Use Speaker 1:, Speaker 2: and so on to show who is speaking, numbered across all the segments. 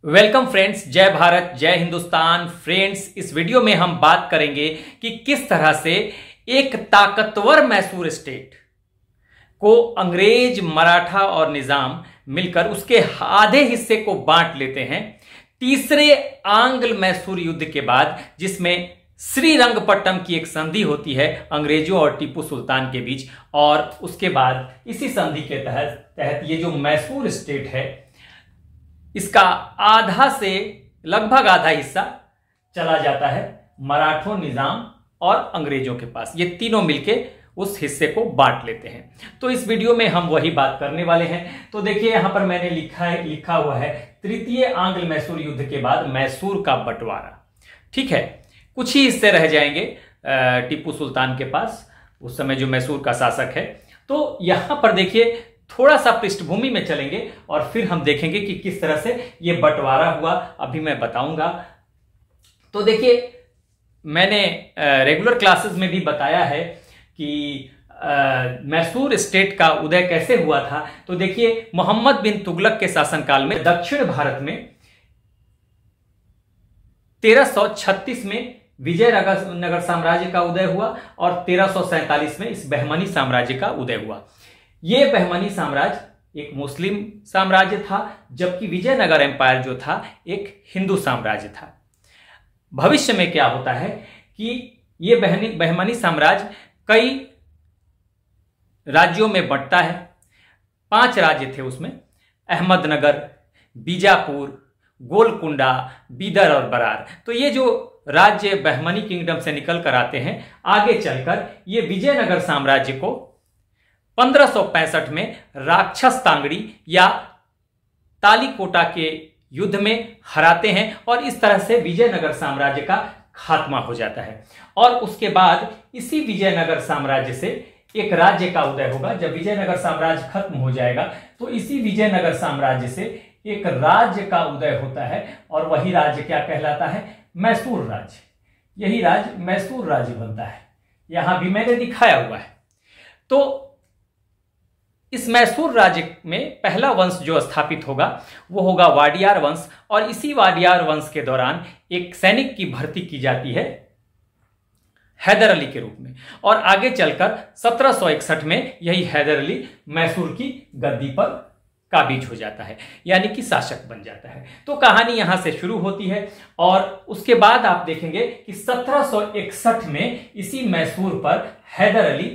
Speaker 1: Welcome friends, जय भारत जय Hindustan. Friends, इस वीडियो में हम बात करेंगे कि किस तरह से एक ताकतवर मैसूर स्टेट को अंग्रेज, मराठा और निजाम मिलकर उसके आधे हिस्से को बांट लेते हैं तीसरे आंग्ल मैसूर युद्ध के बाद, जिसमें श्रीरंगपट्टम की एक संधि होती है अंग्रेजों और टीपू सुल्तान के बीच। और उसके बाद इसी संधि के तहत ये जो मैसूर स्टेट है, इसका आधा से लगभग आधा हिस्सा चला जाता है मराठों, निजाम और अंग्रेजों के पास। ये तीनों मिलके उस हिस्से को बांट लेते हैं। तो इस वीडियो में हम वही बात करने वाले हैं। तो देखिए, यहां पर मैंने लिखा हुआ है तृतीय आंग्ल मैसूर युद्ध के बाद मैसूर का बंटवारा। ठीक है, कुछ ही हिस्से रह जाएंगे टीपू सुल्तान के पास, उस समय जो मैसूर का शासक है। तो यहां पर देखिए, थोड़ा सा पृष्ठभूमि में चलेंगे और फिर हम देखेंगे कि किस तरह से यह बंटवारा हुआ, अभी मैं बताऊंगा। तो देखिए, मैंने रेगुलर क्लासेस में भी बताया है कि मैसूर स्टेट का उदय कैसे हुआ था। तो देखिए, मोहम्मद बिन तुगलक के शासनकाल में दक्षिण भारत में 1336 में विजयनगर साम्राज्य का उदय हुआ और 1347 में इस बहमनी साम्राज्य का उदय हुआ। यह बहमनी साम्राज्य एक मुस्लिम साम्राज्य था, जबकि विजयनगर एम्पायर जो था एक हिंदू साम्राज्य था। भविष्य में क्या होता है कि यह बहमनी साम्राज्य कई राज्यों में बंटता है। 5 राज्य थे उसमें: अहमदनगर, बीजापुर, गोलकुंडा, बीदर और बरार। तो ये जो राज्य बहमनी किंगडम से निकल कर आते हैं, आगे चलकर ये विजयनगर साम्राज्य को 1565 में राक्षस तांगड़ी या तालीकोटा के युद्ध में हराते हैं और इस तरह से विजयनगर साम्राज्य का खात्मा हो जाता है। और उसके बाद इसी विजयनगर साम्राज्य से एक राज्य का उदय होगा। जब विजयनगर साम्राज्य खत्म हो जाएगा तो इसी विजयनगर साम्राज्य से एक राज्य का उदय होता है और वही राज्य क्या कहलाता है? मैसूर राज्य। यही राज्य मैसूर राज्य बनता है। यहां भी मैंने दिखाया हुआ है। तो इस मैसूर राज्य में पहला वंश जो स्थापित होगा वो होगा वाडियार वंश। और इसी वाडियार वंश के दौरान एक सैनिक की भर्ती की जाती है हैदर अली के रूप में, और आगे चलकर 1761 में यही हैदर अली मैसूर की गद्दी पर काबिज हो जाता है, यानी कि शासक बन जाता है। तो कहानी यहां से शुरू होती है और उसके बाद आप देखेंगे कि 1761 में इसी मैसूर पर हैदर अली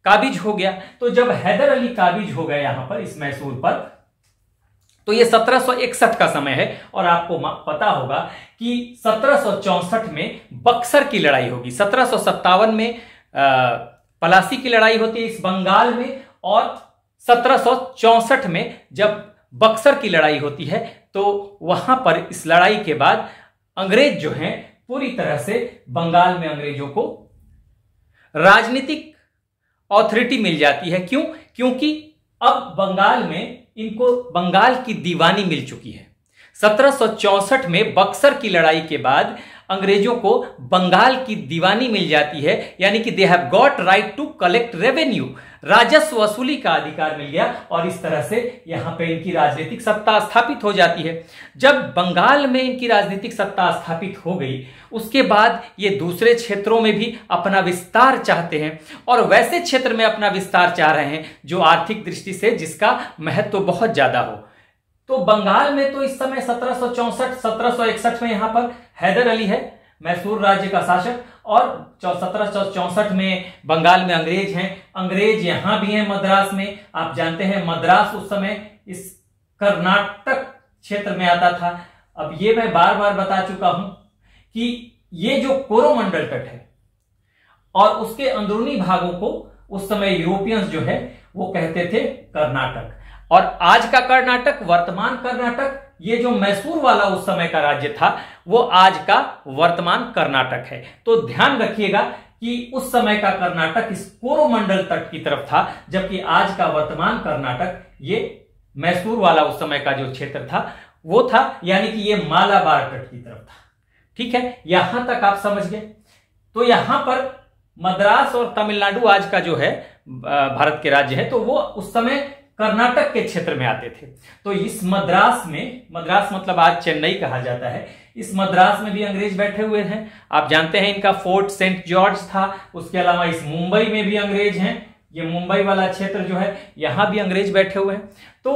Speaker 1: काबिज हो गया। तो जब हैदर अली काबिज हो गए यहां पर इस मैसूर पर, तो ये 1761 का समय है। और आपको पता होगा कि 1764 में बक्सर की लड़ाई होगी, 1757 में पलासी की लड़ाई होती है इस बंगाल में, और 1764 में जब बक्सर की लड़ाई होती है तो वहां पर इस लड़ाई के बाद अंग्रेज जो हैं पूरी तरह से बंगाल में अंग्रेजों को राजनीतिक ऑथोरिटी मिल जाती है। क्यों? क्योंकि अब बंगाल में इनको बंगाल की दीवानी मिल चुकी है। 1764 में बक्सर की लड़ाई के बाद अंग्रेजों को बंगाल की दीवानी मिल जाती है, यानी कि they have got right to collect revenue, राजस्व वसूली का अधिकार मिल गया और इस तरह से यहां पे इनकी राजनीतिक सत्ता स्थापित हो जाती है। जब बंगाल में इनकी राजनीतिक सत्ता स्थापित हो गई, उसके बाद ये दूसरे क्षेत्रों में भी अपना विस्तार चाहते हैं और वैसे क्षेत्र में अपना विस्तार चाह रहे हैं जो आर्थिक दृष्टि से जिसका महत्व तो बहुत ज्यादा हो। तो बंगाल में तो इस समय 1761 में यहां पर हैदर अली है मैसूर राज्य का शासक, और 1764 में बंगाल में अंग्रेज हैं। अंग्रेज यहां भी हैं मद्रास में। आप जानते हैं मद्रास उस समय इस कर्नाटक क्षेत्र में आता था। अब ये मैं बार बार बता चुका हूं कि ये जो कोरोमंडल तट है और उसके अंदरूनी भागों को उस समय यूरोपियंस जो है वो कहते थे कर्नाटक। और आज का कर्नाटक, वर्तमान कर्नाटक, ये जो मैसूर वाला उस समय का राज्य था वो आज का वर्तमान कर्नाटक है। तो ध्यान रखिएगा कि उस समय का कर्नाटक इस कोरोमंडल तट की तरफ था, जबकि आज का वर्तमान कर्नाटक ये मैसूर वाला उस समय का जो क्षेत्र था वो था, यानी कि ये मालाबार तट की तरफ था। ठीक है, यहां तक आप समझ गए। तो यहां पर मद्रास और तमिलनाडु आज का जो है भारत के राज्य है, तो वो उस समय कर्नाटक के क्षेत्र में आते थे। तो इस मद्रास में, मद्रास मतलब आज चेन्नई कहा जाता है, इस मद्रास में भी अंग्रेज बैठे हुए हैं। आप जानते हैं इनका फोर्ट सेंट जॉर्ज था। उसके अलावा इस मुंबई में भी अंग्रेज हैं। ये मुंबई वाला क्षेत्र जो है, यहां भी अंग्रेज बैठे हुए हैं। तो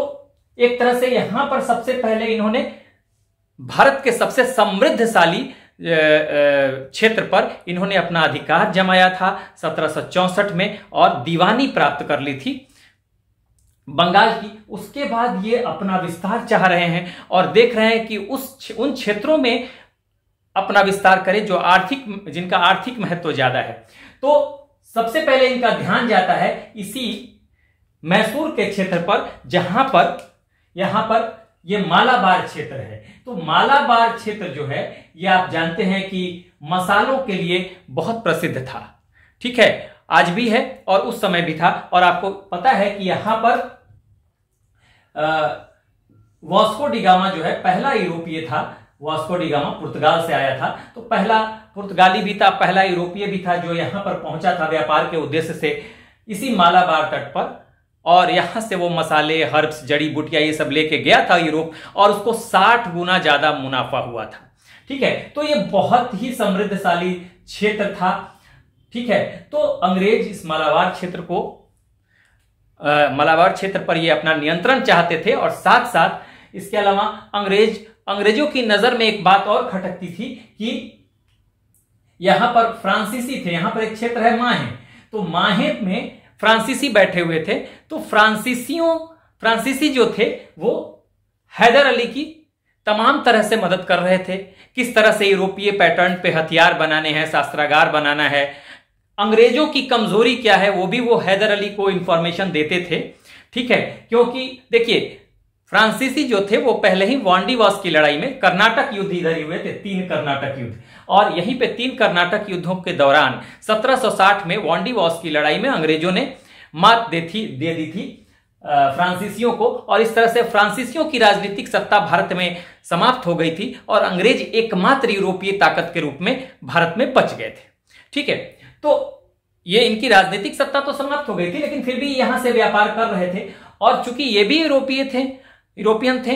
Speaker 1: एक तरह से यहां पर सबसे पहले इन्होंने भारत के सबसे समृद्धशाली क्षेत्र पर इन्होंने अपना अधिकार जमाया था 1764 में, और दीवानी प्राप्त कर ली थी बंगाल की। उसके बाद ये अपना विस्तार चाह रहे हैं और देख रहे हैं कि उन क्षेत्रों में अपना विस्तार करें जिनका आर्थिक महत्व ज्यादा है। तो सबसे पहले इनका ध्यान जाता है इसी मैसूर के क्षेत्र पर, यहां पर ये मालाबार क्षेत्र है। तो मालाबार क्षेत्र जो है, ये आप जानते हैं कि मसालों के लिए बहुत प्रसिद्ध था। ठीक है, आज भी है और उस समय भी था। और आपको पता है कि यहां पर वास्को डी गामा जो है पहला यूरोपीय था। वास्को डी गामा पुर्तगाल से आया था, तो पहला पुर्तगाली भी था, पहला यूरोपीय भी था जो यहां पर पहुंचा था व्यापार के उद्देश्य से इसी मालाबार तट पर। और यहां से वो मसाले, हर्ब्स, जड़ी बूटियां ये सब लेके गया था यूरोप, और उसको 60 गुना ज्यादा मुनाफा हुआ था। ठीक है, तो ये बहुत ही समृद्धशाली क्षेत्र था। ठीक है, तो अंग्रेज इस मालाबार क्षेत्र पर ये अपना नियंत्रण चाहते थे। और साथ साथ इसके अलावा अंग्रेजों की नजर में एक बात और खटकती थी कि यहां पर फ्रांसीसी थे। यहां पर एक क्षेत्र है माहे, तो माहे में फ्रांसीसी बैठे हुए थे। तो फ्रांसीसी जो थे वो हैदर अली की तमाम तरह से मदद कर रहे थे। किस तरह से यूरोपीय पैटर्न पे हथियार बनाने हैं, शस्त्रागार बनाना है, अंग्रेजों की कमजोरी क्या है, वो भी वो हैदर अली को इंफॉर्मेशन देते थे। ठीक है, क्योंकि देखिए फ्रांसीसी जो थे वो पहले ही वांडीवास की लड़ाई में कर्नाटक युद्ध इधर ही हुए थे, 3 कर्नाटक युद्ध। और यहीं पे 3 कर्नाटक युद्धों के दौरान 1760 में वांडीवास की लड़ाई में अंग्रेजों ने मात दे दी थी फ्रांसीसियों को। और इस तरह से फ्रांसीसियों की राजनीतिक सत्ता भारत में समाप्त हो गई थी और अंग्रेज एकमात्र यूरोपीय ताकत के रूप में भारत में बच गए थे। ठीक है, तो ये इनकी राजनीतिक सत्ता तो समाप्त हो गई थी, लेकिन फिर भी यहां से व्यापार कर रहे थे। और चूंकि ये भी यूरोपियन थे,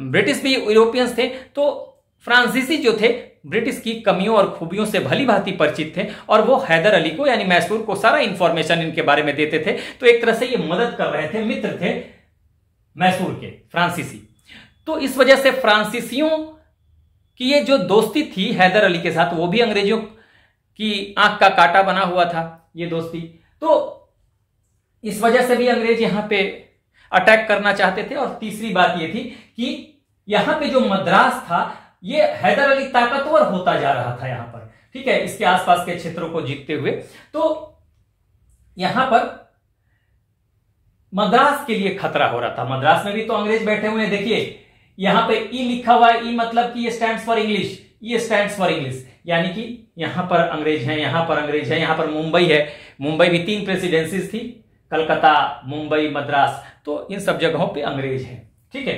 Speaker 1: ब्रिटिश भी यूरोपियंस थे, तो फ्रांसीसी जो थे ब्रिटिश की कमियों और खूबियों से भली भांति परिचित थे, और वो हैदर अली को यानी मैसूर को सारा इंफॉर्मेशन इनके बारे में देते थे। तो एक तरह से ये मदद कर रहे थे, मित्र थे मैसूर के फ्रांसीसी। तो इस वजह से फ्रांसीसियों की ये जो दोस्ती थी हैदर अली के साथ, वो भी अंग्रेजों की आंख का कांटा बना हुआ था ये दोस्ती। तो इस वजह से भी अंग्रेज यहां पे अटैक करना चाहते थे। और तीसरी बात यह थी कि यहां पे जो मद्रास था, ये हैदर अली ताकतवर होता जा रहा था यहां पर। ठीक है, इसके आसपास के क्षेत्रों को जीतते हुए। तो यहां पर मद्रास के लिए खतरा हो रहा था। मद्रास में भी तो अंग्रेज बैठे हुए हैं। देखिए यहां पे ई लिखा हुआ है, ई मतलब कि ये स्टैंड्स फॉर इंग्लिश, ये स्टैंड्स फॉर इंग्लिश, यानी कि यहां पर अंग्रेज हैं, यहां पर अंग्रेज हैं, यहां पर मुंबई है। मुंबई भी 3 प्रेसिडेंसीज थी, कलकत्ता, मुंबई, मद्रास, तो इन सब जगहों पे अंग्रेज हैं। ठीक है,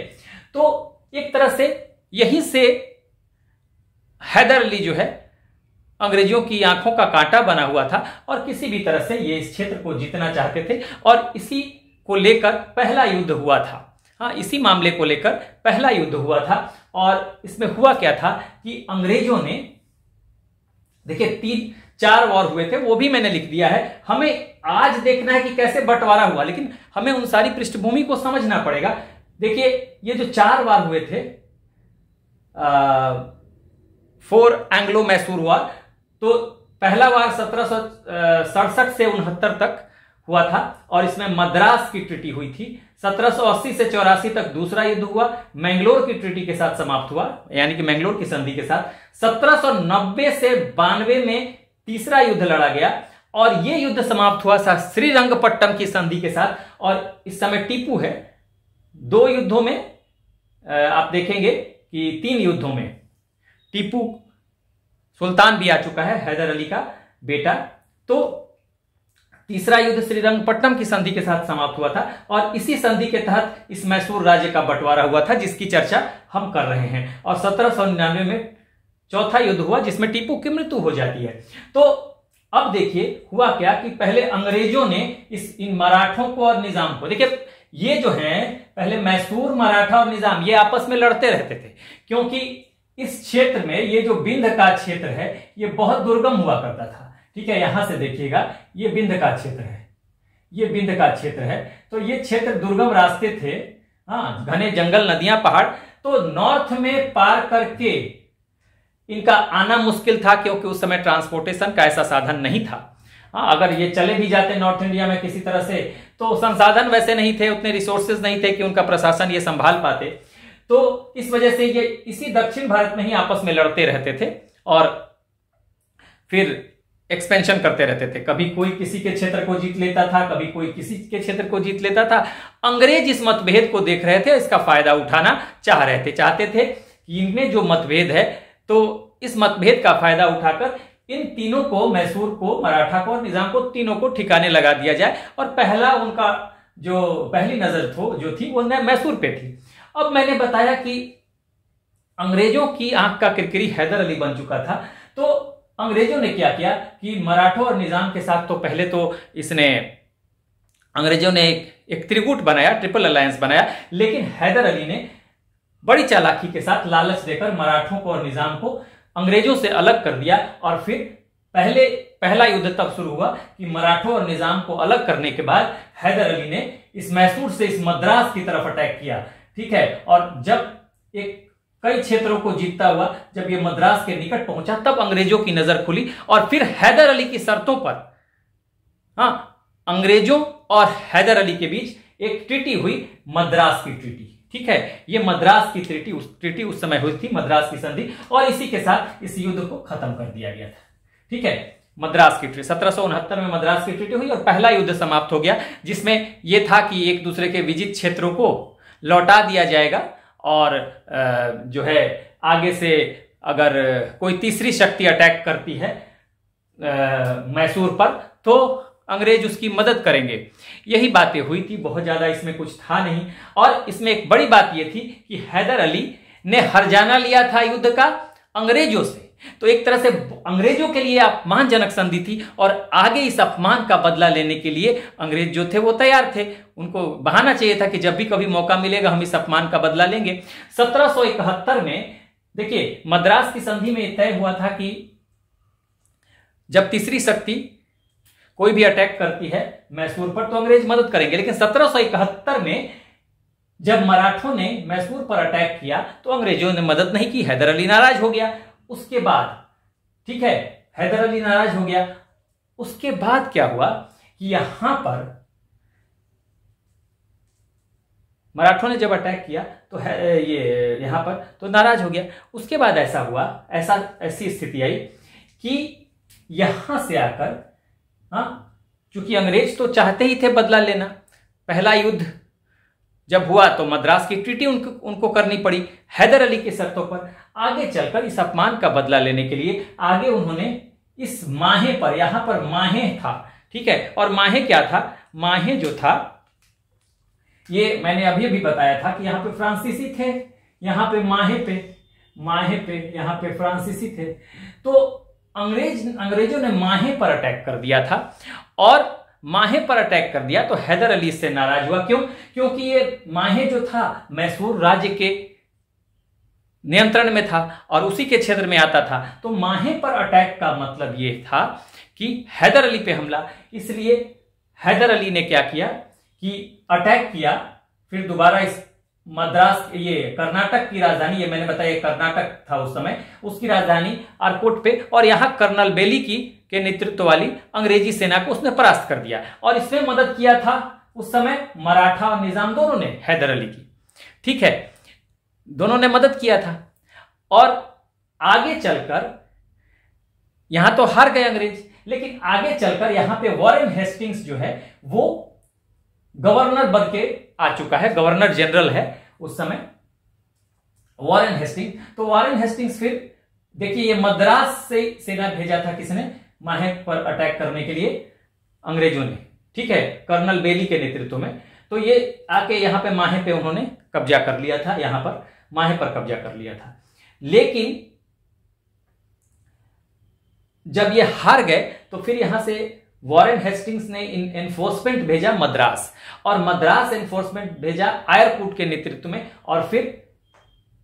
Speaker 1: तो एक तरह से यहीं से हैदर अली जो है अंग्रेजों की आंखों का कांटा बना हुआ था, और किसी भी तरह से ये इस क्षेत्र को जीतना चाहते थे। और इसी को लेकर पहला युद्ध हुआ था। हाँ, इसी मामले को लेकर पहला युद्ध हुआ था। और इसमें हुआ क्या था कि अंग्रेजों ने, देखिए 3-4 वॉर हुए थे, वो भी मैंने लिख दिया है। हमें आज देखना है कि कैसे बंटवारा हुआ, लेकिन हमें उन सारी पृष्ठभूमि को समझना पड़ेगा। देखिए ये जो 4 वार हुए थे, 4 एंग्लो मैसूर वार, तो पहला वार 1767 से 69 तक हुआ था, और इसमें मद्रास की ट्रीटी हुई थी। 1780 से 84 तक दूसरा युद्ध हुआ, मैंगलोर की ट्रीटी के साथ समाप्त हुआ, यानी कि मैंगलोर की संधि के साथ। 1790 से 92 में तीसरा युद्ध लड़ा गया, और यह युद्ध समाप्त हुआ श्रीरंगपट्टम की संधि के साथ। और इस समय टीपू है। 2 युद्धों में आप देखेंगे कि 3 युद्धों में टीपू सुल्तान भी आ चुका है, हैदर अली का बेटा। तो तीसरा युद्ध श्रीरंगपट्टम की संधि के साथ समाप्त हुआ था, और इसी संधि के तहत इस मैसूर राज्य का बंटवारा हुआ था, जिसकी चर्चा हम कर रहे हैं। और 1799 में चौथा युद्ध हुआ, जिसमें टीपू की मृत्यु हो जाती है। तो अब देखिए हुआ क्या कि पहले अंग्रेजों ने इन मराठों को और निजाम को, देखिए ये जो है पहले मैसूर, मराठा और निजाम ये आपस में लड़ते रहते थे, क्योंकि इस क्षेत्र में ये जो बिंद का क्षेत्र है ये बहुत दुर्गम हुआ करता था। ठीक है, यहां से देखिएगा ये बिंद का क्षेत्र है, ये बिंद का क्षेत्र है, तो ये क्षेत्र दुर्गम रास्ते थे, हाँ, घने जंगल, नदियां, पहाड़, तो नॉर्थ में पार करके इनका आना मुश्किल था, क्योंकि उस समय ट्रांसपोर्टेशन का ऐसा साधन नहीं था। हाँ, अगर ये चले भी जाते नॉर्थ इंडिया में किसी तरह से, तो संसाधन वैसे नहीं थे, उतने रिसोर्सेज नहीं थे कि उनका प्रशासन ये संभाल पाते, तो इस वजह से ये इसी दक्षिण भारत में ही आपस में लड़ते रहते थे और फिर एक्सपेंशन करते रहते थे। कभी कोई किसी के क्षेत्र को जीत लेता था, कभी कोई किसी के क्षेत्र को जीत लेता था। अंग्रेज इस मतभेद को देख रहे थे, इसका फायदा उठाना चाहते थे कि इनमें जो मतभेद है, तो इस मतभेद का फायदा उठाकर इन तीनों को, मैसूर को, मराठा को और निजाम को, तीनों को ठिकाने लगा दिया जाए। और पहला उनका जो पहली नजर जो थी वो मैसूर पे थी। अब मैंने बताया कि अंग्रेजों की आंख का किरकिरी हैदर अली बन चुका था, तो अंग्रेजों ने क्या किया कि मराठों और निजाम के साथ तो पहले तो अंग्रेजों ने एक त्रिकूट बनाया, ट्रिपल अलायंस बनाया, लेकिन हैदर अली ने बड़ी चालाकी के साथ लालच देकर मराठों को और निजाम को अंग्रेजों से अलग कर दिया। और फिर पहला युद्ध तब शुरू हुआ कि मराठों और निजाम को अलग करने के बाद हैदर अली ने इस मैसूर से इस मद्रास की तरफ अटैक किया। ठीक है, और जब कई क्षेत्रों को जीतता हुआ जब ये मद्रास के निकट पहुंचा, तब अंग्रेजों की नजर खुली और फिर हैदर अली की शर्तों पर, हाँ, अंग्रेजों और हैदर अली के बीच एक ट्रीटी हुई, मद्रास की ट्रीटी। ठीक है, ये मद्रास की ट्रीटी उस समय हुई थी, मद्रास की संधि, और इसी के साथ इस युद्ध को खत्म कर दिया गया था। ठीक है, मद्रास की ट्रीटी 1769 में मद्रास की ट्रीटी हुई और पहला युद्ध समाप्त हो गया, जिसमें यह था कि एक दूसरे के विजित क्षेत्रों को लौटा दिया जाएगा और जो है आगे से अगर कोई तीसरी शक्ति अटैक करती है मैसूर पर, तो अंग्रेज उसकी मदद करेंगे। यही बातें हुई थी, बहुत ज्यादा इसमें कुछ था नहीं। और इसमें एक बड़ी बात यह थी कि हैदर अली ने हर्जाना लिया था युद्ध का अंग्रेजों से, तो एक तरह से अंग्रेजों के लिए अपमानजनक संधि थी और आगे इस अपमान का बदला लेने के लिए अंग्रेज जो थे वो तैयार थे। उनको बहाना चाहिए था कि जब भी कभी मौका मिलेगा हम इस अपमान का बदला लेंगे। 1771 में देखिए मद्रास की संधि में तय हुआ था कि जब तीसरी शक्ति कोई भी अटैक करती है मैसूर पर तो अंग्रेज मदद करेंगे, लेकिन 1771 में जब मराठों ने मैसूर पर अटैक किया तो अंग्रेजों ने मदद नहीं की, हैदर अली नाराज हो गया। उसके बाद, ठीक है, हैदर अली नाराज हो गया। उसके बाद क्या हुआ कि यहां पर मराठों ने जब अटैक किया तो ये यहां पर तो नाराज हो गया। उसके बाद ऐसा हुआ, ऐसी स्थिति आई कि यहां से आकर, हाँ, चूंकि अंग्रेज तो चाहते ही थे बदला लेना, पहला युद्ध जब हुआ तो मद्रास की ट्रीटी उनको करनी पड़ी हैदर अली की शर्तों पर। आगे चलकर इस अपमान का बदला लेने के लिए आगे उन्होंने इस माहे पर, यहां पर माहे था, ठीक है, और माहे क्या था, माहे जो था ये मैंने अभी भी बताया था कि यहां पे फ्रांसीसी थे, यहां पे माहे पे यहां पे फ्रांसीसी थे। तो अंग्रेजों ने माहे पर अटैक कर दिया था और माहे पर अटैक कर दिया तो हैदर अली इससे नाराज हुआ। क्यों? क्योंकि ये माहे जो था मैसूर राज्य के नियंत्रण में था और उसी के क्षेत्र में आता था, तो माहे पर अटैक का मतलब ये था कि हैदर अली पे हमला। इसलिए हैदर अली ने क्या किया कि अटैक किया, फिर दोबारा इस मद्रास, ये कर्नाटक की राजधानी, ये मैंने बताया कर्नाटक था उस समय, उसकी राजधानी आरकोट पे, और यहां कर्नल बेली के नेतृत्व वाली अंग्रेजी सेना को उसने परास्त कर दिया। और इसमें मदद किया था उस समय मराठा और निजाम दोनों ने हैदर अली की, ठीक है, दोनों ने मदद किया था। और आगे चलकर यहां तो हार गए अंग्रेज, लेकिन आगे चलकर यहां पे वॉरेन हेस्टिंग्स जो है वो गवर्नर बन के आ चुका है, गवर्नर जनरल है उस समय वॉरेन हेस्टिंग्स। तो वॉरेन हेस्टिंग्स फिर देखिए ये मद्रास से सेना भेजा था किसने, माहे पर अटैक करने के लिए अंग्रेजों ने, ठीक है, कर्नल बेली के नेतृत्व में। तो ये आके यहां पे माहे पे उन्होंने कब्जा कर लिया था, यहां पर माहे पर कब्जा कर लिया था। लेकिन जब ये हार गए तो फिर यहां से वॉरेन हेस्टिंग्स ने एनफोर्समेंट भेजा मद्रास, और मद्रास एनफोर्समेंट भेजा आयरकूट के नेतृत्व में। और फिर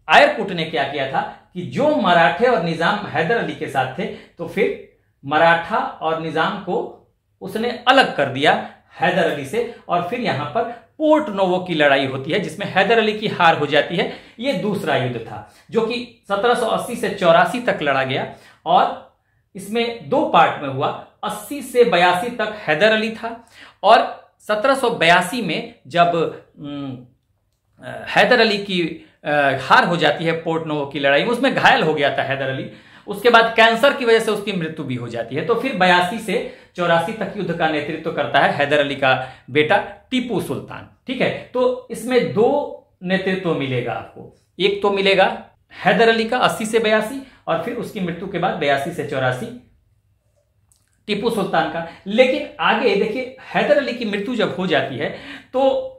Speaker 1: आयरकूट ने क्या किया था कि जो मराठे और निजाम हैदर अली के साथ थे, तो फिर मराठा और निजाम को उसने अलग कर दिया हैदर अली से, और फिर यहां पर पोर्ट नोवो की लड़ाई होती है जिसमें हैदर अली की हार हो जाती है। यह दूसरा युद्ध था जो कि 1780 से 84 तक लड़ा गया, और इसमें दो पार्ट में हुआ। 80 से 82 तक हैदर अली था, और 1782 में जब हैदर अली की हार हो जाती है पोर्ट नोवो की लड़ाई में, उसमें घायल हो गया था हैदर अली, उसके बाद कैंसर की वजह से उसकी मृत्यु भी हो जाती है। तो फिर 82 से 84 तक युद्ध का नेतृत्व करता है हैदर अली का बेटा टीपू सुल्तान। ठीक है, तो इसमें दो नेतृत्व मिलेगा आपको, एक तो मिलेगा हैदर अली का 80 से 82, और फिर उसकी मृत्यु के बाद 82 से 84 टीपू सुल्तान का। लेकिन आगे देखिए, हैदर अली की मृत्यु जब हो जाती है तो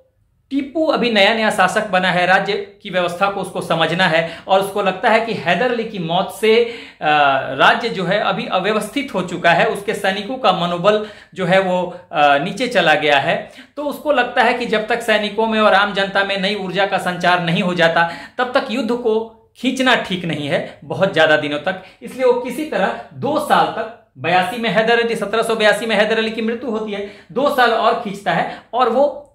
Speaker 1: टीपू अभी नया नया शासक बना है, राज्य की व्यवस्था को उसको समझना है, और उसको लगता है कि हैदर अली की मौत से राज्य जो है अभी अव्यवस्थित हो चुका है, उसके सैनिकों का मनोबल जो है वो नीचे चला गया है। तो उसको लगता है कि जब तक सैनिकों में और आम जनता में नई ऊर्जा का संचार नहीं हो जाता, तब तक युद्ध को खींचना ठीक नहीं है बहुत ज्यादा दिनों तक। इसलिए वो किसी तरह 2 साल तक 82 में हैदर अली 1782 में हैदर अली की मृत्यु होती है, 2 साल और खींचता है, और वो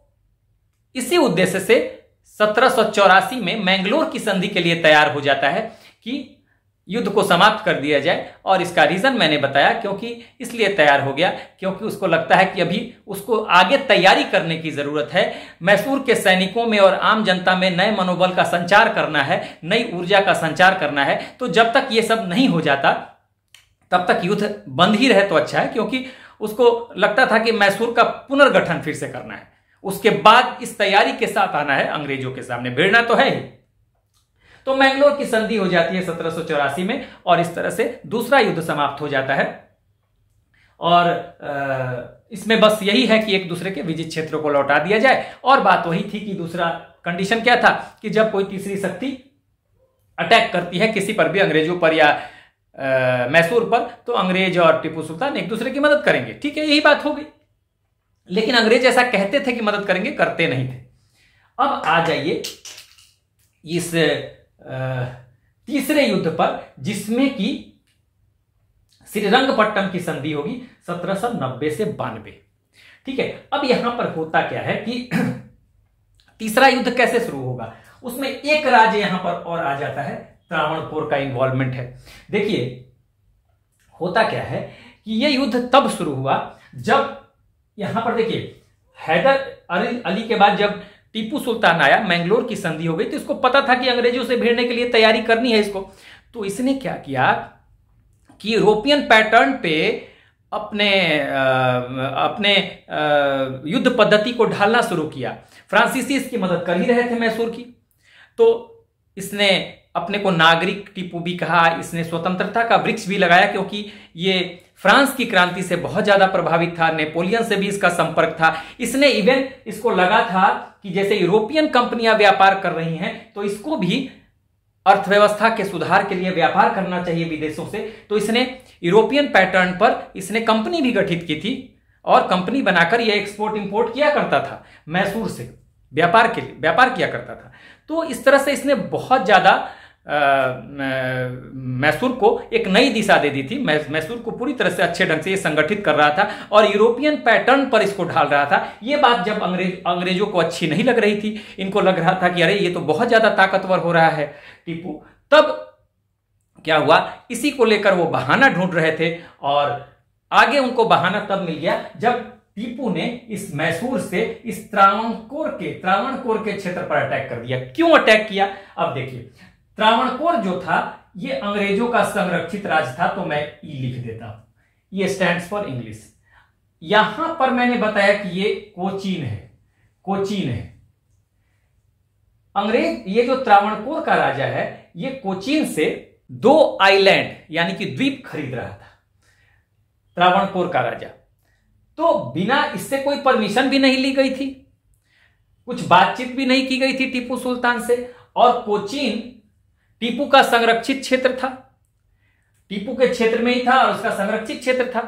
Speaker 1: इसी उद्देश्य से 1784 में मैंगलोर की संधि के लिए तैयार हो जाता है कि युद्ध को समाप्त कर दिया जाए। और इसका रीजन मैंने बताया, क्योंकि इसलिए तैयार हो गया क्योंकि उसको लगता है कि अभी उसको आगे तैयारी करने की जरूरत है, मैसूर के सैनिकों में और आम जनता में नए मनोबल का संचार करना है, नई ऊर्जा का संचार करना है। तो जब तक ये सब नहीं हो जाता तब तक युद्ध बंद ही रहे तो अच्छा है, क्योंकि उसको लगता था कि मैसूर का पुनर्गठन फिर से करना है, उसके बाद इस तैयारी के साथ आना है अंग्रेजों के सामने, भिड़ना तो है ही। तो मैंगलोर की संधि हो जाती है 1784 में, और इस तरह से दूसरा युद्ध समाप्त हो जाता है। और इसमें बस यही है कि एक दूसरे के विजित क्षेत्रों को लौटा दिया जाए। और बात वही थी कि दूसरा कंडीशन क्या था कि जब कोई तीसरी शक्ति अटैक करती है किसी पर भी, अंग्रेजों पर या मैसूर पर, तो अंग्रेज और टीपू सुल्तान एक दूसरे की मदद करेंगे। ठीक है, यही बात हो गई। लेकिन अंग्रेज ऐसा कहते थे कि मदद करेंगे, करते नहीं थे। अब आ जाइए इस तीसरे युद्ध पर, जिसमें कि श्रीरंगपट्टम की संधि होगी 1790 से 92। ठीक है, अब यहां पर होता क्या है कि तीसरा युद्ध कैसे शुरू होगा, उसमें एक राज्य यहां पर और आ जाता है, त्रावणकोर का इन्वॉल्वमेंट है। देखिए होता क्या है कि यह युद्ध तब शुरू हुआ जब यहां पर देखिए हैदर अली के बाद जब टीपू सुल्तान आया, मैंगलोर की संधि हो गई, तो इसको पता था कि अंग्रेजों से भिड़ने के लिए तैयारी करनी है इसको। तो इसने क्या किया कि यूरोपियन पैटर्न पे अपने युद्ध पद्धति को ढालना शुरू किया। फ्रांसीसी इसकी मदद कर ही रहे थे मैसूर की, तो इसने अपने को नागरिक टीपू भी कहा, इसने स्वतंत्रता का वृक्ष भी लगाया, क्योंकि ये फ्रांस की क्रांति से बहुत ज्यादा प्रभावित था, नेपोलियन से भी इसका संपर्क था। इसने इवन इसको लगा था कि जैसे यूरोपियन कंपनियां व्यापार कर रही हैं, तो इसको भी अर्थव्यवस्था के सुधार के लिए व्यापार करना चाहिए विदेशों से। तो इसने यूरोपियन पैटर्न पर इसने कंपनी भी गठित की थी, और कंपनी बनाकर यह एक्सपोर्ट इंपोर्ट किया करता था, मैसूर से व्यापार के लिए व्यापार किया करता था। तो इस तरह से इसने बहुत ज्यादा मैसूर को एक नई दिशा दे दी थी। मैसूर को पूरी तरह से अच्छे ढंग से ये संगठित कर रहा था और यूरोपियन पैटर्न पर इसको ढाल रहा था। ये बात जब अंग्रेजों को अच्छी नहीं लग रही थी, इनको लग रहा था कि अरे ये तो बहुत ज्यादा ताकतवर हो रहा है टीपू, तब क्या हुआ, इसी को लेकर वो बहाना ढूंढ रहे थे। और आगे उनको बहाना तब मिल गया जब टीपू ने इस मैसूर से इस त्रावणकोर के क्षेत्र पर अटैक कर दिया। क्यों अटैक किया, अब देखिए, त्रावणकोर जो था ये अंग्रेजों का संरक्षित राज्य था, तो मैं ई लिख देता हूं, ये स्टैंड्स फॉर इंग्लिश। यहां पर मैंने बताया कि ये कोचीन है। अंग्रेज ये जो त्रावणकोर का राजा है, ये कोचीन से 2 आइलैंड यानी कि द्वीप खरीद रहा था, त्रावणकोर का राजा। तो बिना इससे कोई परमिशन भी नहीं ली गई थी, कुछ बातचीत भी नहीं की गई थी टीपू सुल्तान से, और कोचीन टीपू का संरक्षित क्षेत्र था। टीपू के क्षेत्र में ही था और उसका संरक्षित क्षेत्र था।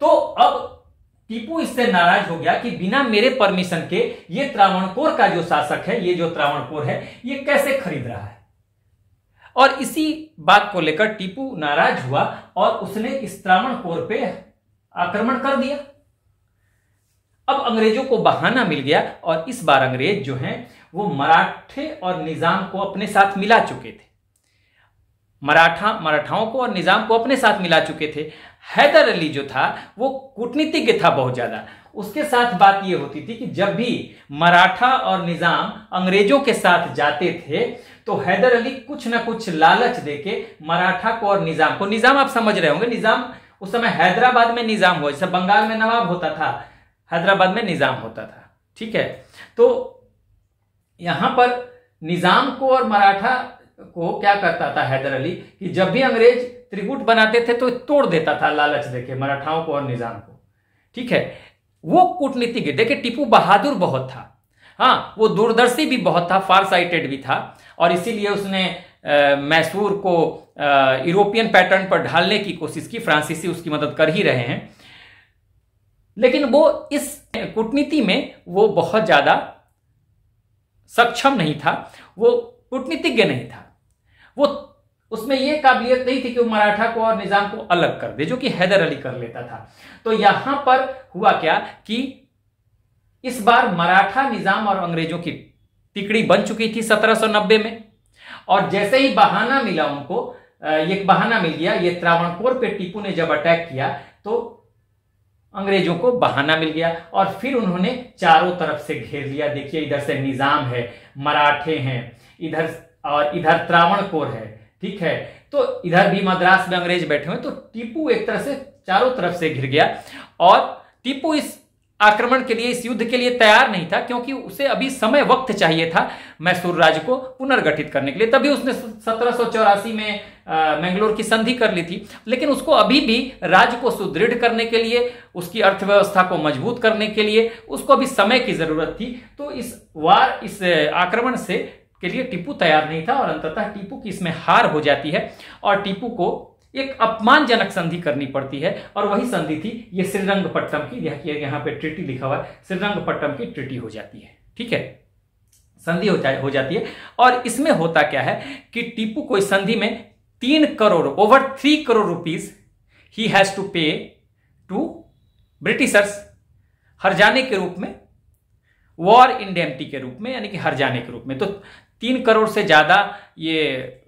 Speaker 1: तो अब टीपू इससे नाराज हो गया कि बिना मेरे परमिशन के ये त्रावणकोर का जो शासक है, ये जो त्रावणकोर है, ये कैसे खरीद रहा है। और इसी बात को लेकर टीपू नाराज हुआ और उसने इस त्रावणकोर पे आक्रमण कर दिया। अब अंग्रेजों को बहाना मिल गया और इस बार अंग्रेज जो हैं वो मराठे और निजाम को अपने साथ मिला चुके थे। मराठाओं को और निजाम को अपने साथ मिला चुके थे। हैदर अली जो था वो कूटनीतिज्ञ था बहुत ज्यादा। उसके साथ बात ये होती थी कि जब भी मराठा और निजाम अंग्रेजों के साथ जाते थे तो हैदर अली कुछ ना कुछ लालच देके मराठा को और निजाम को, निजाम आप समझ रहे होंगे, निजाम उस समय हैदराबाद में निजाम हुआ, जैसे बंगाल में नवाब होता था, हैदराबाद में निजाम होता था, ठीक है। तो यहां पर निजाम को और मराठा को क्या करता था हैदर अली कि जब भी अंग्रेज त्रिगुट बनाते थे तो तोड़ देता था लालच देके मराठाओं को और निजाम को, ठीक है। वो कूटनीतिज्ञ, देखिए टीपू बहादुर बहुत था, हाँ, वो दूरदर्शी भी बहुत था, फार साइटेड भी था, और इसीलिए उसने मैसूर को यूरोपियन पैटर्न पर ढालने की कोशिश की। फ्रांसीसी उसकी मदद कर ही रहे हैं, लेकिन वो इस कूटनीति में वो बहुत ज्यादा सक्षम नहीं था, वो कूटनीतिज्ञ नहीं था, वो उसमें यह काबिलियत नहीं थी कि वो मराठा को और निजाम को अलग कर दे, जो कि हैदर अली कर लेता था। तो यहां पर हुआ क्या कि इस बार मराठा, निजाम और अंग्रेजों की तिकड़ी बन चुकी थी 1790 में, और जैसे ही बहाना मिला उनको, ये बहाना मिल गया, ये त्रावणकोर पे टीपू ने जब अटैक किया तो अंग्रेजों को बहाना मिल गया और फिर उन्होंने चारों तरफ से घेर लिया। देखिए इधर से निजाम है, मराठे हैं, इधर और इधर त्रावणकोर है, ठीक है। तो इधर भी मद्रास में अंग्रेज बैठे हुए, तो टीपू एक तरह से चारों तरफ से घिर गया और टीपू इस आक्रमण के लिए, इस युद्ध के लिए तैयार नहीं था, क्योंकि उसे अभी समय वक्त चाहिए था मैसूर राज्य को पुनर्गठित करने के लिए। तभी उसने 1784 में मैंगलोर की संधि कर ली थी, लेकिन उसको अभी भी राज्य को सुदृढ़ करने के लिए, उसकी अर्थव्यवस्था को मजबूत करने के लिए उसको अभी समय की जरूरत थी। तो इस आक्रमण से के लिए टीपू तैयार नहीं था और अंततः टीपू की इसमें हार हो जाती है और टीपू को एक अपमानजनक संधि करनी पड़ती है, और वही संधि थी ये श्रीरंगपट्टम की। यहां पे ट्रीटी लिखा हुआ है, श्रीरंगपट्टम की ट्रीटी हो जाती है, ठीक है, संधि हो जाती है। और इसमें होता क्या है कि टीपू को इस संधि में 3 करोड़, ओवर 3 करोड़ रुपीज ही has to pay to Britishers, हर्जाने के रूप में, वॉर इंडेम्निटी के रूप में, यानी कि हर्जाने के रूप में। तो 3 करोड़ से ज्यादा ये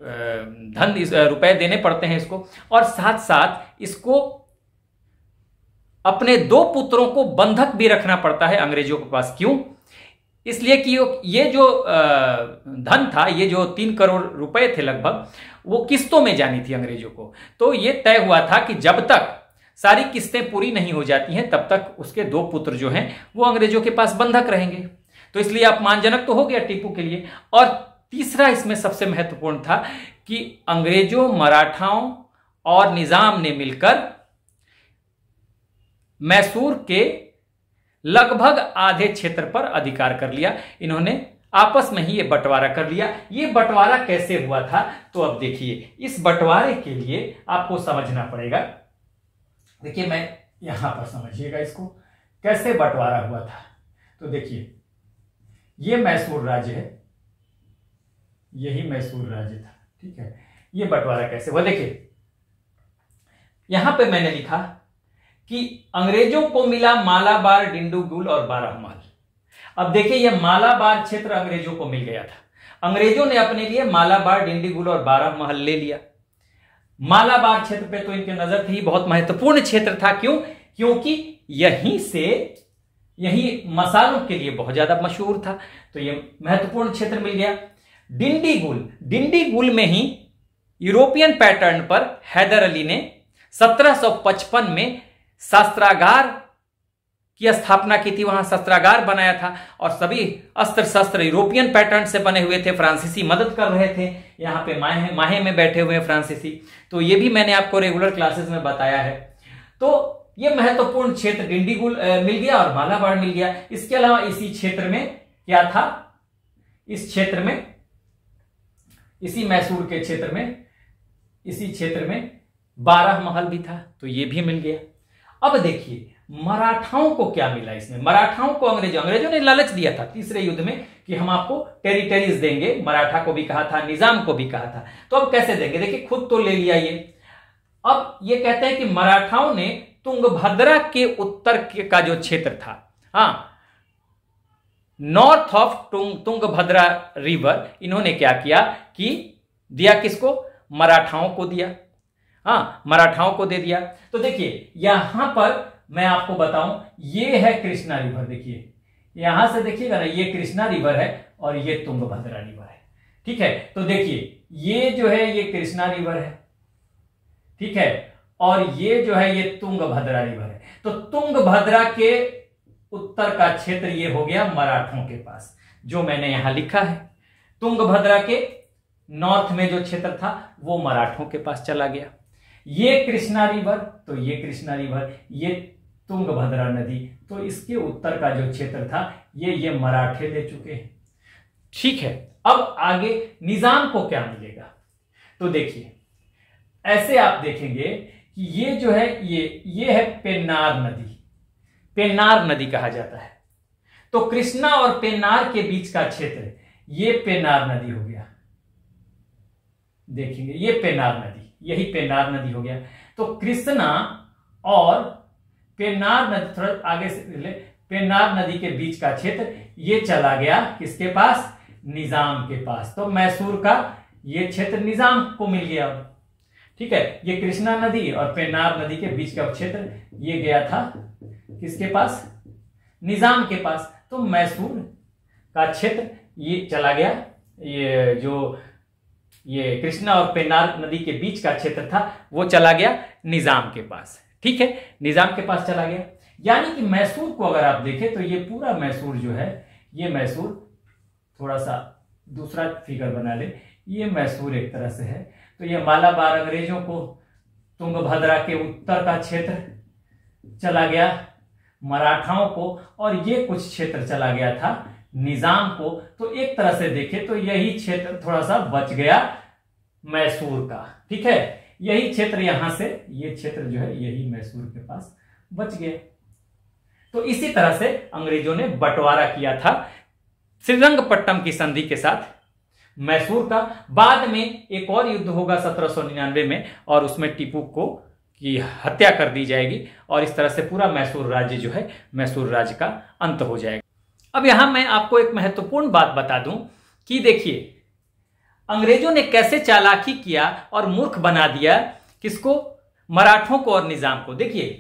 Speaker 1: धन रुपए देने पड़ते हैं इसको, और साथ साथ इसको अपने 2 पुत्रों को बंधक भी रखना पड़ता है अंग्रेजों के पास। क्यों? इसलिए कि ये जो धन था, ये जो 3 करोड़ रुपए थे लगभग, वो किस्तों में जानी थी अंग्रेजों को। तो ये तय हुआ था कि जब तक सारी किस्तें पूरी नहीं हो जाती हैं तब तक उसके 2 पुत्र जो हैं वो अंग्रेजों के पास बंधक रहेंगे। तो इसलिए अपमानजनक तो हो गया टीपू के लिए। और तीसरा इसमें सबसे महत्वपूर्ण था कि अंग्रेजों, मराठाओं और निजाम ने मिलकर मैसूर के लगभग आधे क्षेत्र पर अधिकार कर लिया। इन्होंने आपस में ही ये बंटवारा कर लिया। ये बंटवारा कैसे हुआ था? तो अब देखिए, इस बंटवारे के लिए आपको समझना पड़ेगा। देखिए, मैं यहां पर समझिएगा इसको, कैसे बंटवारा हुआ था। तो देखिए, ये मैसूर राज्य है, यही मैसूर राज्य था, ठीक है। ये बंटवारा कैसे हुआ, देखिए यहां पे मैंने लिखा कि अंग्रेजों को मिला मालाबार, डिंडीगुल और बारहमाल। अब देखिए, यह मालाबार क्षेत्र अंग्रेजों को मिल गया था। अंग्रेजों ने अपने लिए मालाबार, डिंडीगुल और बारहमाल ले लिया। मालाबार क्षेत्र पे तो इनके नजर थी, बहुत महत्वपूर्ण क्षेत्र था। क्यों? क्योंकि यही मसालों के लिए बहुत ज्यादा मशहूर था, तो ये महत्वपूर्ण क्षेत्र मिल गया। डिंडीगुल में ही यूरोपियन पैटर्न पर हैदर अली ने 1755 में शस्त्रागार की स्थापना की थी। वहां शस्त्रागार बनाया था और सभी अस्त्र शस्त्र यूरोपियन पैटर्न से बने हुए थे। फ्रांसीसी मदद कर रहे थे, यहां पे माहे में बैठे हुए फ्रांसीसी। तो ये भी मैंने आपको रेगुलर क्लासेस में बताया है। तो ये महत्वपूर्ण क्षेत्र डिंडीगुल मिल गया और मालाबार मिल गया। इसके अलावा इसी क्षेत्र में क्या था, इस क्षेत्र में, इसी मैसूर के क्षेत्र में, इसी क्षेत्र में 12 महल भी था, तो ये भी मिल गया। अब देखिए मराठाओं को क्या मिला इसमें। मराठाओं को अंग्रेजों ने लालच दिया था तीसरे युद्ध में कि हम आपको टेरिटरीज देंगे। मराठा को भी कहा था, निजाम को भी कहा था। तो अब कैसे देंगे, देखिए खुद तो ले लिया ये। अब ये कहते हैं कि मराठाओं ने तुंगभद्रा के उत्तर का जो क्षेत्र था, हाँ, नॉर्थ ऑफ तुंगभद्रा रिवर, इन्होंने क्या किया कि दिया किसको, मराठाओं को दिया। हाँ, मराठाओं को दे दिया। तो देखिए यहां पर मैं आपको बताऊं, ये है कृष्णा रिवर। देखिए यहां से देखिएगा ना, ये कृष्णा रिवर है और ये तुंगभद्रा रिवर है। ठीक है, तो देखिए ये जो है ये कृष्णा रिवर है, ठीक है, और ये जो है ये तुंगभद्रा रिवर है। तो तुंगभद्रा के उत्तर का क्षेत्र ये हो गया मराठों के पास, जो मैंने यहां लिखा है। तुंगभद्रा के नॉर्थ में जो क्षेत्र था वो मराठों के पास चला गया। ये कृष्णा रिवर, तो ये कृष्णा रिवर, ये तुंगभद्रा नदी, तो इसके उत्तर का जो क्षेत्र था ये मराठे ले चुके हैं। ठीक है, अब आगे निजाम को क्या मिलेगा, तो देखिए ऐसे आप देखेंगे कि ये जो है ये है पेन्नार नदी। पेन्नार नदी कहा जाता है। तो कृष्णा और पेन्नार के बीच का क्षेत्र ये पेन्नार नदी हो गया। देखेंगे ये पेन्नार नदी, यही पेन्नार नदी हो गया। तो कृष्णा और पेन्नार नदी, थोड़ा आगे से ले, पेन्नार नदी के बीच का क्षेत्र ये चला गया किसके पास, निजाम के पास। तो मैसूर का ये क्षेत्र निजाम को मिल गया। ठीक है, ये कृष्णा नदी और पेन्नार नदी के बीच का क्षेत्र ये गया था किसके पास, निजाम के पास। तो मैसूर का क्षेत्र ये चला गया, ये जो ये कृष्णा और पेन्नार नदी के बीच का क्षेत्र था वो चला गया निजाम के पास। ठीक है, निजाम के पास चला गया। यानी कि मैसूर को अगर आप देखें तो ये पूरा मैसूर जो है, ये मैसूर, थोड़ा सा दूसरा फिगर बना ले, ये मैसूर एक तरह से है। तो ये मालाबार अंग्रेजों को, तुंगभद्रा के उत्तर का क्षेत्र चला गया मराठाओं को, और ये कुछ क्षेत्र चला गया था निजाम को। तो एक तरह से देखें तो यही क्षेत्र थोड़ा सा बच गया मैसूर का। ठीक है, यही क्षेत्र यहां से, ये क्षेत्र जो है यही मैसूर के पास बच गया। तो इसी तरह से अंग्रेजों ने बंटवारा किया था श्रीरंगपट्टनम की संधि के साथ मैसूर का। बाद में एक और युद्ध होगा 1799 में, और उसमें टीपू को की हत्या कर दी जाएगी, और इस तरह से पूरा मैसूर राज्य जो है, मैसूर राज्य का अंत हो जाएगा। अब यहां मैं आपको एक महत्वपूर्ण बात बता दूं कि देखिए अंग्रेजों ने कैसे चालाकी किया और मूर्ख बना दिया किसको, मराठों को और निजाम को। देखिए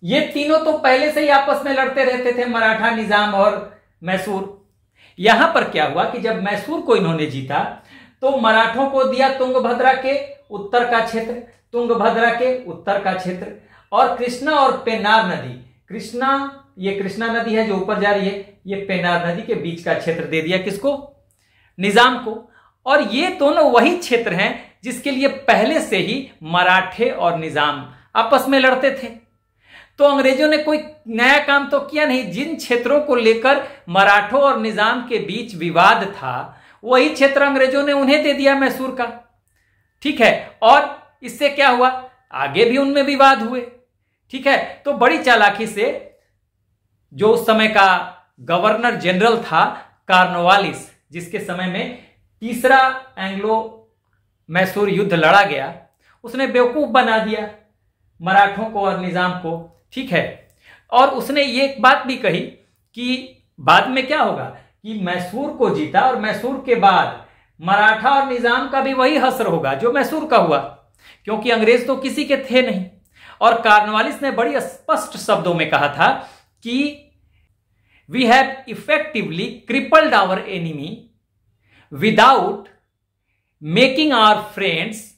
Speaker 1: ये तीनों तो पहले से ही आपस में लड़ते रहते थे, मराठा, निजाम और मैसूर। यहां पर क्या हुआ कि जब मैसूर को इन्होंने जीता तो मराठों को दिया तुंगभद्रा के उत्तर का क्षेत्र, तुंगभद्रा के उत्तर का क्षेत्र, और कृष्णा और पेन्नार नदी, कृष्णा, ये कृष्णा नदी है जो ऊपर जा रही है, ये पेन्नार नदी के बीच का क्षेत्र दे दिया किसको, निजाम को। और ये दोनों वही क्षेत्र हैं जिसके लिए पहले से ही मराठे और निजाम आपस में लड़ते थे। तो अंग्रेजों ने कोई नया काम तो किया नहीं। जिन क्षेत्रों को लेकर मराठों और निजाम के बीच विवाद था वही क्षेत्र अंग्रेजों ने उन्हें दे दिया, मैसूर का। ठीक है, और इससे क्या हुआ, आगे भी उनमें विवाद हुए। ठीक है, तो बड़ी चालाकी से जो उस समय का गवर्नर जनरल था कॉर्नवालिस, जिसके समय में तीसरा एंग्लो मैसूर युद्ध लड़ा गया, उसने बेवकूफ बना दिया मराठों को और निजाम को। ठीक है, और उसने ये एक बात भी कही कि बाद में क्या होगा कि मैसूर को जीता और मैसूर के बाद मराठा और निजाम का भी वही हश्र होगा जो मैसूर का हुआ, क्योंकि अंग्रेज तो किसी के थे नहीं। और कॉर्नवालिस ने बड़ी स्पष्ट शब्दों में कहा था कि we have effectively crippled our enemy without making our friends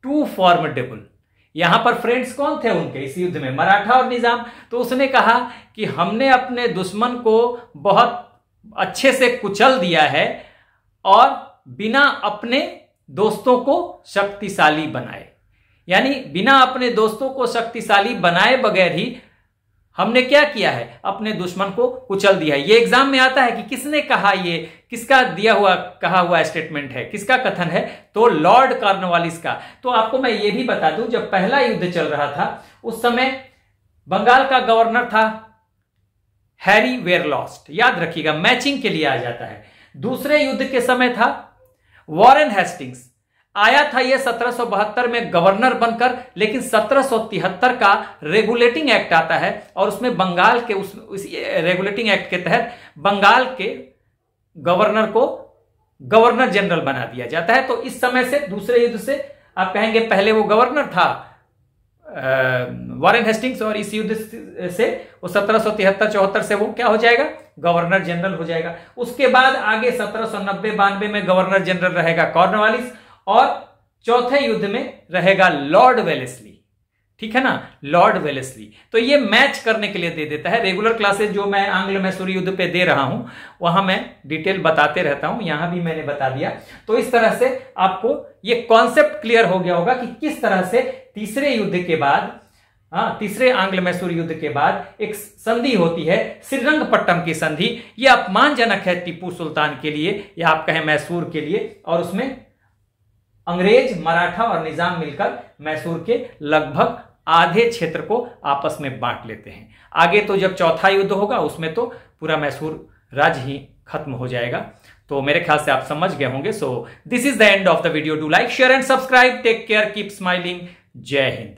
Speaker 1: too formidable. यहां पर फ्रेंड्स कौन थे उनके इस युद्ध में, मराठा और निजाम। तो उसने कहा कि हमने अपने दुश्मन को बहुत अच्छे से कुचल दिया है और बिना अपने दोस्तों को शक्तिशाली बनाए, यानी बिना अपने दोस्तों को शक्तिशाली बनाए बगैर ही हमने क्या किया है, अपने दुश्मन को कुचल दिया है। ये एग्जाम में आता है कि किसने कहा, ये किसका दिया हुआ कहा हुआ स्टेटमेंट है, किसका कथन है, तो लॉर्ड कॉर्नवालिस का। तो आपको मैं ये भी बता दूं, जब पहला युद्ध चल रहा था उस समय बंगाल का गवर्नर था हैरी वेरलॉस्ट, याद रखिएगा, मैचिंग के लिए आ जाता है। दूसरे युद्ध के समय था वॉरेन हेस्टिंग्स, आया था ये 1772 में गवर्नर बनकर, लेकिन 1773 का रेगुलेटिंग एक्ट आता है और उसमें बंगाल के उस रेगुलेटिंग एक्ट के तहत बंगाल के गवर्नर को गवर्नर जनरल बना दिया जाता है। तो इस समय से, दूसरे युद्ध से, आप कहेंगे पहले वो गवर्नर था वॉरेन हेस्टिंग्स, और इस युद्ध से वो 1773-74 से वो क्या हो जाएगा, गवर्नर जनरल हो जाएगा। उसके बाद आगे 1790-92 में गवर्नर जनरल रहेगा कॉर्नवालिस, और चौथे युद्ध में रहेगा लॉर्ड वेलेस्ली, ठीक है ना, लॉर्ड वेलेस्ली। तो ये मैच करने के लिए दे देता है। रेगुलर क्लासेस जो मैं आंग्ल मैसूर युद्ध पे दे रहा हूं, वहां मैं डिटेल बताते रहता हूं, यहां भी मैंने बता दिया। तो इस तरह से आपको ये कॉन्सेप्ट क्लियर हो गया होगा कि किस तरह से तीसरे युद्ध के बाद, तीसरे आंग्ल मैसूर युद्ध के बाद एक संधि होती है, श्रीरंगपट्टम की संधि। यह अपमानजनक है टीपू सुल्तान के लिए, या आप कहें मैसूर के लिए, और उसमें अंग्रेज, मराठा और निजाम मिलकर मैसूर के लगभग आधे क्षेत्र को आपस में बांट लेते हैं। आगे तो जब चौथा युद्ध होगा उसमें तो पूरा मैसूर राज्य ही खत्म हो जाएगा। तो मेरे ख्याल से आप समझ गए होंगे। So this is the end of the video. Do like, share and subscribe. Take care, keep smiling. Jai Hind.